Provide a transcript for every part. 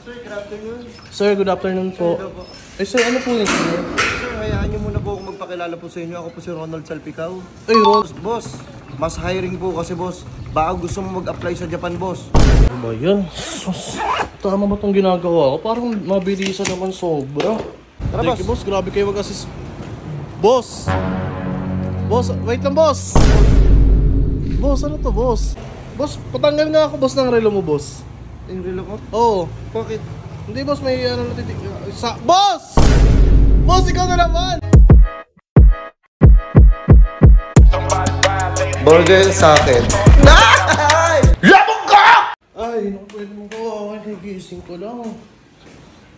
Sir, good afternoon. Sir, good afternoon po. Hello po. Sir, ano po yun, sir? Sir, hayaan niyo muna po akong magpakilala po sa inyo. Ako po si Ronald Salpicao. Ay, Ron. Boss, mas hiring po kasi boss. Baka gusto mo mag-apply sa Japan, boss. Ano ba yan? Sus, tama ba itong ginagawa ko? Parang mabilisan naman sobra. Tara, Thank you, boss. Grabe kayo mag-assist. Boss! Boss, wait lang, boss! Boss, ano to, boss? Boss, patanggal nga ako, boss, ng relo mo, boss. Yung relo ko? Oo. Bakit? Hindi, boss, may ano natitig... Boss! Boss, ikaw na naman! Burger sa akin. Labog ka! Ay, naku, pwede mong gawa. Nagising ko lang.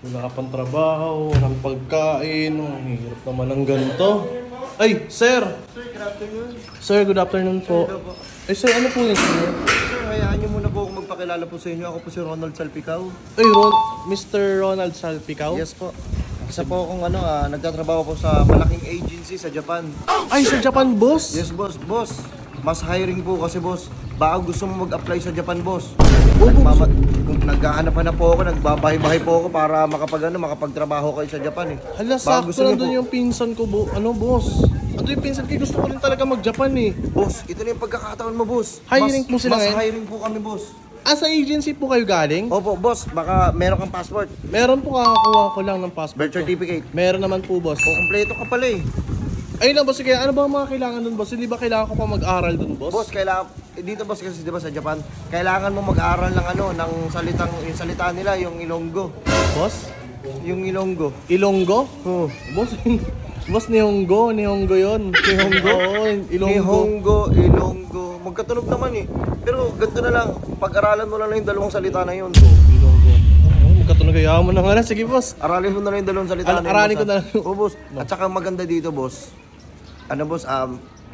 Wala pang trabaho, walang pagkain. Ang hirap naman ng ganito. Ay, sir! Sir, good afternoon. Sir, good afternoon po. Hello po. Ay, sir, ano po yun, sir? Sir, hayaan niyo muna po akong magpakilala po sa inyo. Ako po si Ronald Salpicao. Ay, Mr. Ronald Salpicao? Yes po. Isa po akong nagtatrabaho po sa malaking agency sa Japan. Ay, sa Japan, boss? Yes, boss. Boss, mas hiring po kasi, boss. Baka gusto mo mag-apply sa Japan, boss. Naghahanap-hanap po ako, nagbabahay-bahay po ako para makapagtrabaho kayo sa Japan eh. Hala, Baka sakto gusto niyo nandun po. yung pinsan ko, boss? Ano yung pinsan ko? Gusto ko rin talaga mag-Japan eh. Boss, ito na yung pagkakataon mo, boss. Hiring po sila Mas ngayon? hiring po kami, boss. Ah, sa agency po kayo galing? Opo, boss, baka meron kang passport, Meron po, kakakuha ko lang ng passport birth ko. certificate. Meron naman po, boss. O, kompleto ka pala eh. Ayun lang, boss. Sige, ano ba ang mga kailangan dun, boss? Hindi ba kailangan ko pa mag-aral dun, boss? Boss, kailangan, dito boss kasi di ba sa Japan, kailangan mo mag-aral ng ng yung salita nila, yung Ilonggo. Boss? Yung Ilonggo. Ilonggo? Oh. Boss, boss, Nihongo yun. Nihongo? Oo, Ilonggo. Ilonggo. Magkatunog naman eh. Pero ganito na lang, pag-aralan mo lang yung dalawang salita na yun. Ilonggo. Magkatunog ayaw mo na nga. Sige, boss. Aralin mo na lang yung dalawang salita na yun. Aralin ko na lang. Oo, boss. At saka maganda dito, boss. Boss,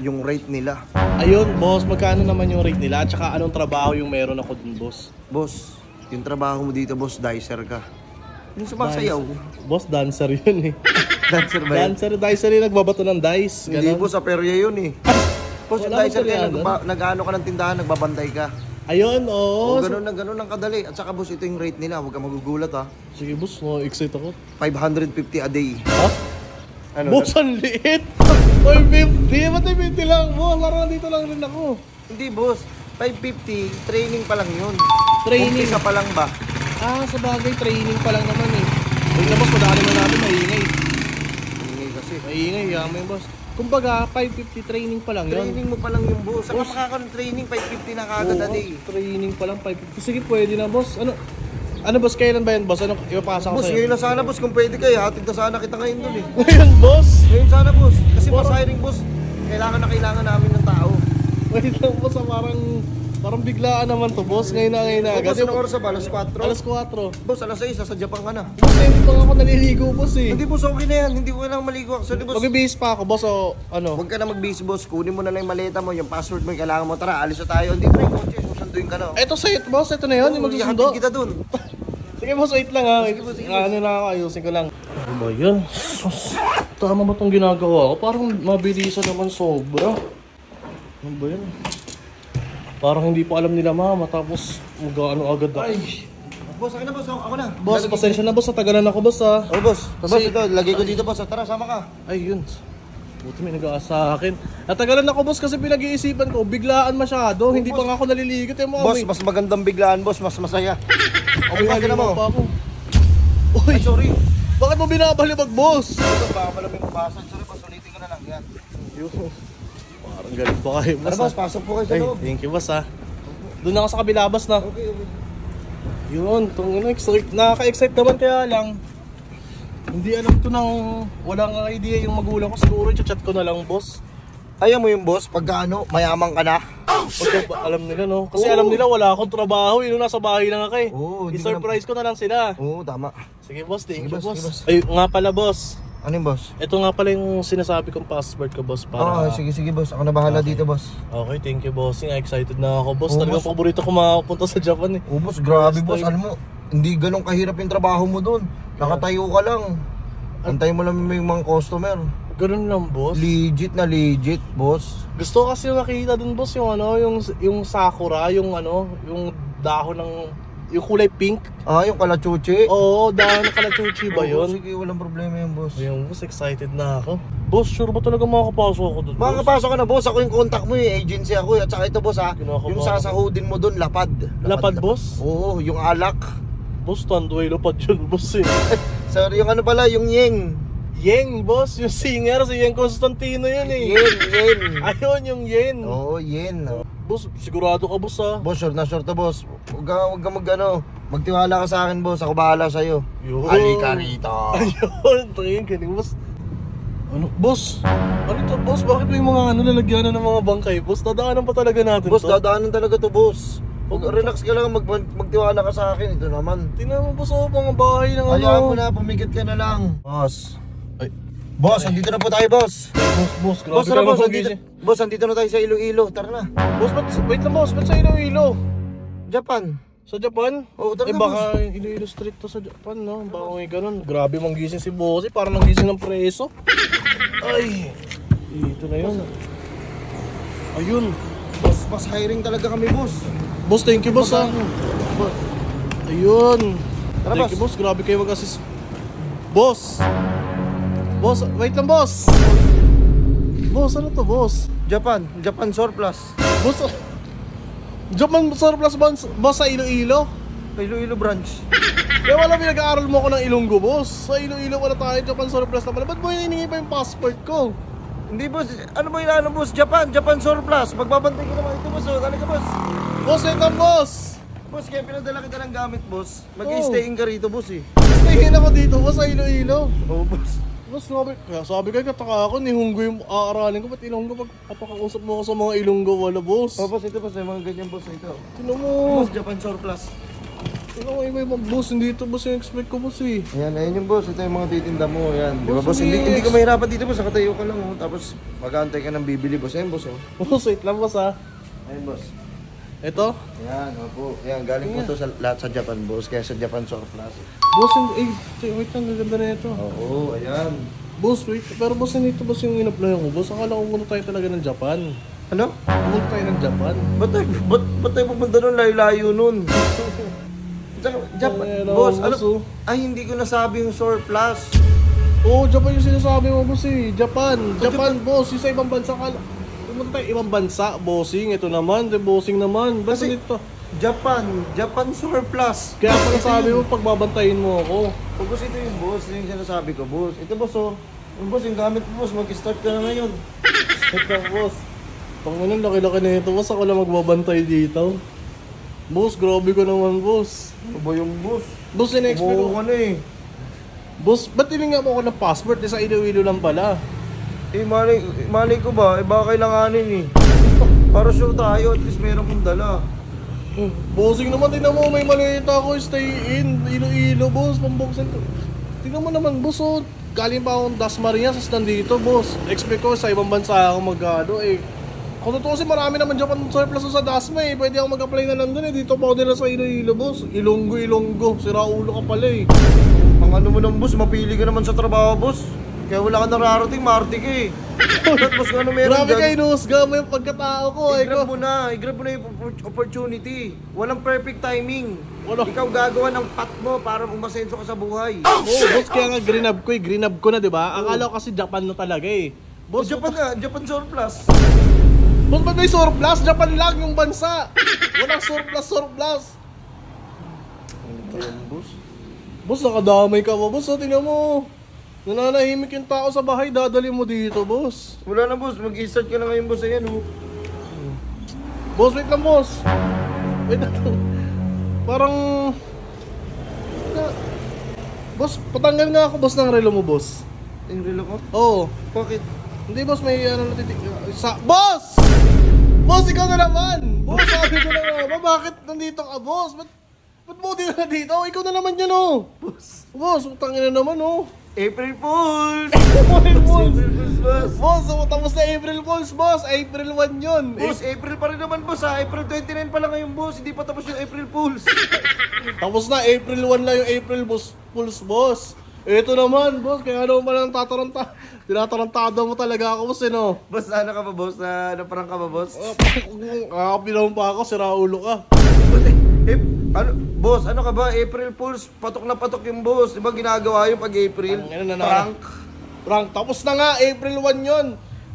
yung rate nila. Ayun, boss. Magkano naman yung rate nila? At saka anong trabaho yung meron ako dun, boss? Boss, yung trabaho mo dito, boss, dicer ka. Yung sumasayaw. Boss, dancer yun eh. Dancer ba yun? Dicer yung nagbabato ng dice. Hindi, Ganun. boss, aperya yun eh. Boss, yung Wala dicer mo ka, pala nag-ano ka ng tindahan, nagbabantay ka. Ayun, oo. O, ganun lang kadali. At saka, boss, ito yung rate nila. Huwag ka magugulat, ha. Sige, boss. Excited ako. 550 a day. Ha? Boss, ang liit! 550! Ba't 50 lang, boss? Parang dito lang rin ako. Hindi, boss. 550, training pa lang yun. Training? Umpisa pa lang ba? Ah, sa bagay, training pa lang naman eh. Wait na, boss, madali na natin, maingay. Hindi kasi. Maingay, yaman yung boss. Kumbaga, 550 training pa lang yun. Training mo pa lang yung boss. Saka makakaroon training, 550 na kagad a day. Training pa lang, 550. Sige, pwede na, boss. Ano, boss, kailan ba yan, boss? Ano, ipapasa ko Boss, sa'yo? ngayon na sana, boss. Kung pwede kayo, hatid na sana kita ngayon dun eh. Ngayon, boss? Ngayon sana, boss. Kasi mas hiring, boss. Kailangan namin ng tao. Wait lang, boss, parang biglaan naman to, boss. Ngayon na. Boss, anong oras ba? Alas 4? Alas 4. Boss, alas 6, sa Japan ka na. Boss, hindi pa ako naliligo, boss eh. Hindi, boss, okay na yan. Hindi ko kailangan maligo. Actually, boss, Magbibihis pa ako, boss, o ano? huwag ka na mag-busy, boss. Kunin mo na lang yung maleta mo, yung password mo, yung kailangan mo. Tara, alis na tayo. Hindi pa yung kotse, susunduin ka na. Eto sa'yo, boss, ito na yun, yung magsusundo. Ihatid kita dun. Sige, boss, wait lang ha. Sige, boss. Ano na ako, ayusin ko lang. Ano ba yun? Sus, tama ba itong ginagawa ko? Parang mabilisan naman sobra. Ano ba yun? Parang hindi pa alam nila mama, tapos mag-ano agad ako. Ay. Boss, akin na, boss. Ako na. Boss, pasensya na, boss. Natagalan ako, boss, ha. Oh, boss. Kasi- Boss, ito, lagay ko dito, boss. Tara, sama ka. Ay, yun. Buti may nag-aasa akin. Natagalan ako, boss, kasi pinag-iisipan ko. Biglaan masyado. Hindi pa nga ako naliligot. Yung mga Boss, mas magandang biglaan, boss. Mas masaya. okay, bakit na mo? pa ako. Uy, Ay, sorry. bakit mo binabalibag, boss? Ito, baka pala may mabasag. Sorry, boss. Ulitin ko na lang. Yan. Yun. Parang galit pa kayo, boss. Tara, boss. Pasok po kayo sa Ay, loob. thank you, boss, ha. Doon ako sa kabila, boss, na. Okay. Yun, nakaka-excite naman, kaya lang hindi alam to ng walang idea yung magulang ko. Siguro i-chat ko na lang, boss. Ayaw mo yung boss, pagka mayaman ka na. Pagka alam nila, no? Kasi alam nila wala akong trabaho, yun nasa bahay lang ako eh. Oo, hindi I-surprise ko na lang sila. Oo, tama. Sige, boss, thank Sige, you, boss, boss. sige, Ay, nga pala, boss. Ano yung boss? Ito nga pala yung sinasabi kong password ko, boss, para... Sige, boss. Ako na bahala dito, boss. Okay, thank you, boss. Excited na ako, boss. Oo, Talagang boss. paborito ko makapunta sa Japan eh. Oo, boss. Grabe, First boss. time. Alam mo, hindi ganun kahirap yung trabaho mo doon. Nakatayo ka lang. Antay mo lang yung mga customer. Ganun lang, boss. Legit na legit, boss. Gusto ko kasi makita dun, boss, yung sakura, yung dahon ng yung kulay pink. Ah, yung kalachuchi? Oo, daan na kalachuchi ba Oo, yun? sige, walang problema yun, boss. Ayun, boss, excited na ako. Boss, sure ba talaga makakapasok ako doon, boss? Makakapasok ka na, boss. Ako yung contact mo, agency ako. At saka ito, boss, ha. Kinakabahan Yung sasahudin mo doon, lapad. Lapad, boss? Oo, yung alak. Boss, tanduay lapad yun, boss eh. Sorry, yung ano pala, yung yeng. Yeng, boss, yung singer, si Yeng Constantino yun eh. Yen. Ayun, yung Yen. Oo, yen. Boss, sigurado ka, boss ha? Boss, sure na sure to, boss. Huwag ka magtiwala ka sa akin, boss. Ako bahala sa'yo. Yun. Halika rito. Ayun, tingin, galing, boss. Ano, boss? Ano to, boss? Bakit may mga lalagyanan ng mga bangkay, boss? Dadaanan pa talaga natin Boss, to? dadaanan talaga to, boss. Relax ka lang, magtiwala ka sa akin. Ito naman. Tingnan mo, boss, mga bahay ng Hayaan mo na, pumigit ka na lang. Boss. Ay, Boss, andito na po tayo, boss. boss, grabe Boss, ka tara, naman boss, andito, pagising. boss, andito na tayo sa Iloilo. Tara na. Boss, wait lang, boss, ba't sa Iloilo? Japan. Sa Japan? Oo, tara Eh na, baka Iloilo Street to sa Japan, no? Baka may ganun. Grabe manggising si boss, parang nagising ng preso. Ay, ito na yun. Ayun. Boss, hiring talaga kami, boss. Boss, thank you, boss, ha. Ayun. Tara, Thank you, boss. Grabe kayo mag-assist. Boss! Boss, wait lang, boss! Boss, ano to, boss? Japan surplus. Boss, Japan surplus boss sa Iloilo? Iloilo branch. Kaya wala pinag-aaral mo ako ng Ilonggo, boss. Sa Iloilo wala tayo, Japan surplus na pala. Ba't mo hiningi pa yung passport ko? Hindi, boss. Ano ba yung boss? Japan surplus. Magbabantay ko naman ito, boss. Talaga, boss. Boss, wait lang, boss! Boss, kaya pinadala kita ng gamit, boss. Mag-i-staying ka rito, boss, eh. Stayin ako dito, boss, sa Iloilo. Oo, boss. Boss, sabi kayo, kataka ako, nihunggo yung aaralin ko. Ba't Ilonggo? Pag papakausap mo ako sa mga Ilonggo, wala, boss. Oh, boss, ito, boss. May mga ganyan, boss, ito. Tinan mo. Boss, Japan surplus. Tinan mo, iba, boss, hindi ito, boss, yung expect ko, boss, eh. Ayan, ayun yung boss. Ito yung mga titinda mo. Ayan. Di ba, Boss, boss? Hindi ka mahirapan dito, boss. Nakatayo ka lang, oh. Tapos, mag-aantay ka ng bibili, boss. Ayan, boss, oh. Boss, wait lang, boss, ha. Ayan, boss. Ito? Ayan, opo. Ayan, galing po to sa lahat sa Japan, boss. Kaya sa Japan surplus. Boss, wait lang, gaganda na ito. Oo, ayan. Boss, wait, pero boss, hindi ito, boss, yung in-apply ko. Boss, akala ko muna tayo talaga ng Japan. Ano? Pumunta tayo ng Japan. Ba't tayo pupunta nun? Layo-layo nun. Japan, Ay, boss, ano? boss, oh. Ay, hindi ko nasabi yung surplus. Oo, Japan yung sinasabi mo, boss, eh. Japan, boss, yung sa ibang bansa ka. Pumunta tayo ibang bansa, bossing. Ito naman, bossing naman. Ba't Kasi- dito? Japan surplus. Kaya pala sabi mo, pagbabantayin mo ako. Pag boss, ito yung boss, ito yung sinasabi ko, boss. Ito, boss, oh. Yung boss, yung gamit mo, boss, mag-start ka na ngayon. Ito, boss. Pang anong laki-laki na ito, boss. Ako lang magbabantay dito. Boss, grabe ko naman, boss. Ano ba yung boss? Boss, in-expect Umuho ko. ka na eh. Boss, ba't hininga mo ako ng passport? Sa Iloilo lang pala. Eh, malay ko ba? Eh, baka kailanganin eh. Para sure tayo, at least meron kong dala. Bossing naman, tingnan mo, may malita ako, stay in, Iloilo, boss, pambuksan ko. Tingnan mo naman, boss, oh, galing pa akong Dasmariñas, as nandito, boss. Expect ko sa ibang bansa ako mag-ano, eh. Kung totoo kasi marami naman Japan surplus sa Dasma, eh. Pwede ako mag-apply na nandun, eh. Dito pa ako nila sa Iloilo, boss. Ilonggo, sira ulo ka pala, eh. Ang ano mo ng boss, mapili ka naman sa trabaho, boss. Kaya wala ka nararating, Marte ka eh. Ba't boss, kung ano meron Grabe dyan? kayo, inusga mo yung pagkatao ko, eh. I-grab mo na yung opportunity. Walang perfect timing. Wala. Ikaw gagawa ng path mo para umasenso ka sa buhay. Oo, boss, kaya nga greenab ko na, di ba? Akala ko kasi Japan na talaga, eh. Boss, Boss, Japan surplus. Boss, ba't may surplus? Japan lang yung bansa. Walang surplus. Ayun, boss. Boss, nakadamay ka ba, boss? O, tingnan mo. Nananahimik yung tao sa bahay, dadali mo dito, boss. Wala na, boss. Mag-i-start ka na ngayon, boss. Ayan, oh. Boss, wait lang, boss. Wait lang. Parang... Boss, patanggal nga ako, boss, ng relo mo, boss. Yung relo ko? Oo. Bakit? Hindi, boss, may ano natitig... Boss! Boss, ikaw na naman! Boss, sabi ko na naman, bakit nandito ka, boss? Ba't mo din na dito? Ikaw na naman yan, oh! Boss, utangin na naman, oh! April Fools! April Fools! April Fools, boss! Boss, tapos na April Fools, boss! April 1 yun! Boss, April pa rin naman, boss, ha? April 29 pa lang ngayon, boss. Hindi pa tapos yung April Fools. Tapos na, April 1 lang yung April Fools, boss! Ito naman, boss, kaya ano pa lang tinatarantado mo talaga ako, boss, eh, no? Boss, ano ka ba, boss? Naparang ka ba, boss? Kakapilaw pa ako, sira ulo ka. Boss, Ano, boss, ano ka ba? April Fools, patok na patok yung boss. Di ba ginagawa yung pag April? Prank. Prank. Tapos na nga, April 1 yun.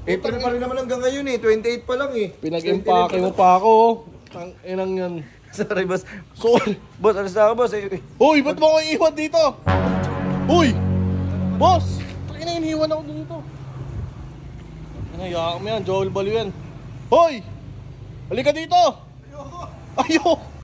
April pa rin naman hanggang ngayon eh. 28 pa lang eh. Pinag-impake mo pa ako. Ang inang yan. Sorry, boss. Sorry. Boss, alas na ako, boss. Uy, ba't mo ako iiwan dito? Uy! Boss! Pakina, iniwan ako dito. Hinayaan mo yan, Joel Balo yan. Hoy! Halika dito! Ayoko!